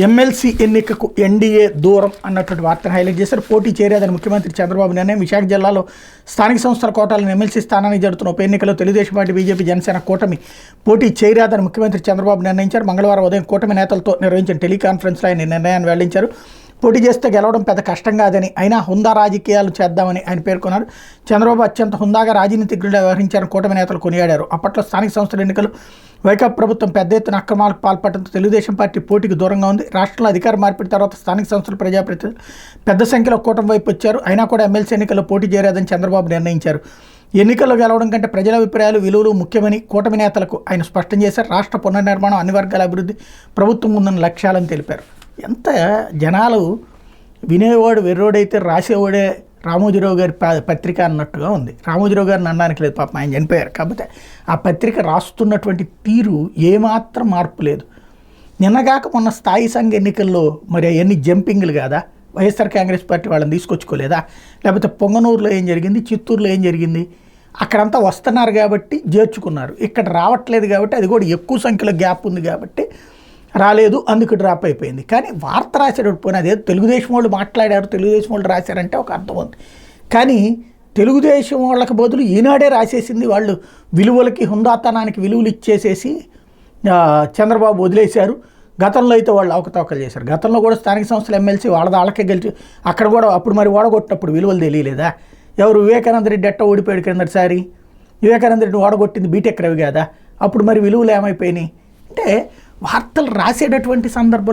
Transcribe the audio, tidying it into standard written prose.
MLC ఎన్నికకు NDA దూరం అన్నటువంటి వార్తను హైలైట్ చేశారు. పోటీ చేరేదని ముఖ్యమంత్రి చంద్రబాబు నిర్ణయం. విశాఖ జిల్లాలో స్థానిక సంస్థల కోటాలను ఎమ్మెల్సీ స్థానానికి జరుగుతున్న ఉప ఎన్నికల్లో తెలుగుదేశం పార్టీ, బీజేపీ, జనసేన కూటమి పోటీ చేయరాదని ముఖ్యమంత్రి చంద్రబాబు నిర్ణయించారు. మంగళవారం ఉదయం కూటమి నేతలతో నిర్వహించిన టెలికాన్ఫరెన్స్లో ఆయన నిర్ణయాన్ని వెల్లడించారు. పోటీ చేస్తే గెలవడం పెద్ద కష్టం కాదని, అయినా హుందా రాజకీయాలు చేద్దామని ఆయన పేర్కొన్నారు. చంద్రబాబు అత్యంత హుందాగా రాజనీతిజ్ఞుడిగా వ్యవహరించారని కూటమి నేతలు కొనియాడారు. అప్పట్లో స్థానిక సంస్థల ఎన్నికలు వైకాపా ప్రభుత్వం పెద్ద ఎత్తున అక్రమాలకు పాల్పడడంతో తెలుగుదేశం పార్టీ పోటీకి దూరంగా ఉంది. రాష్ట్రంలో అధికార మార్పిడి తర్వాత స్థానిక సంస్థల ప్రజాప్రతినిధులు పెద్ద సంఖ్యలో కూటమి వైపు వచ్చారు. అయినా కూడా ఎమ్మెల్సీ ఎన్నికల్లో పోటీ చేరేదని చంద్రబాబు నిర్ణయించారు. ఎన్నికల్లో గెలవడం కంటే ప్రజల అభిప్రాయాలు, విలువలు ముఖ్యమని కూటమి నేతలకు ఆయన స్పష్టం చేశారు. రాష్ట్ర పునర్నిర్మాణం, అన్ని వర్గాల అభివృద్ధి ప్రభుత్వం ముందున్న లక్ష్యాలని తెలిపారు. ఎంత జనాలు వినేవాడు వెర్రోడైతే రాసేవాడే రామోజీరావు గారి పత్రిక అన్నట్టుగా ఉంది. రామోజీరావు గారిని అనడానికి లేదు, పాపం ఆయన చనిపోయారు. కాకపోతే ఆ పత్రిక రాస్తున్నటువంటి తీరు ఏమాత్రం మార్పు లేదు. నిన్నగాక మొన్న స్థాయి సంఘ ఎన్నికల్లో మరి అవన్నీ జంపింగ్లు కాదా? వైఎస్ఆర్ కాంగ్రెస్ పార్టీ వాళ్ళని తీసుకొచ్చుకోలేదా? లేకపోతే పొంగనూరులో ఏం జరిగింది, చిత్తూరులో ఏం జరిగింది? అక్కడంతా వస్తున్నారు కాబట్టి చేర్చుకున్నారు. ఇక్కడ రావట్లేదు కాబట్టి, అది కూడా ఎక్కువ సంఖ్యలో గ్యాప్ ఉంది కాబట్టి రాలేదు, అందుకు డ్రాప్ అయిపోయింది. కానీ వార్త రాసేటప్పుడు పోయినా అదే తెలుగుదేశం వాళ్ళు మాట్లాడారు, తెలుగుదేశం వాళ్ళు రాశారంటే ఒక అర్థం ఉంది. కానీ తెలుగుదేశం వాళ్ళకి బదులు ఈనాడే రాసేసింది. వాళ్ళు విలువలకి, హుందాతనానికి విలువలు ఇచ్చేసేసి చంద్రబాబు వదిలేశారు. గతంలో అయితే వాళ్ళు అవకతవకలు చేశారు. గతంలో కూడా స్థానిక సంస్థల ఎమ్మెల్సీ వాళ్ళకే గెలిచి అక్కడ కూడా అప్పుడు మరి ఓడగొట్టినప్పుడు విలువలు తెలియలేదా? ఎవరు వివేకానంద రెడ్డి ఎట్ట ఓడిపోయాడు కిందటిసారి? వివేకానంద రెడ్డి ఓడగొట్టింది బీటెక్ రవి కదా, అప్పుడు మరి విలువలు ఏమైపోయినాయి? అంటే వార్తలు రాసేటటువంటి సందర్భంలో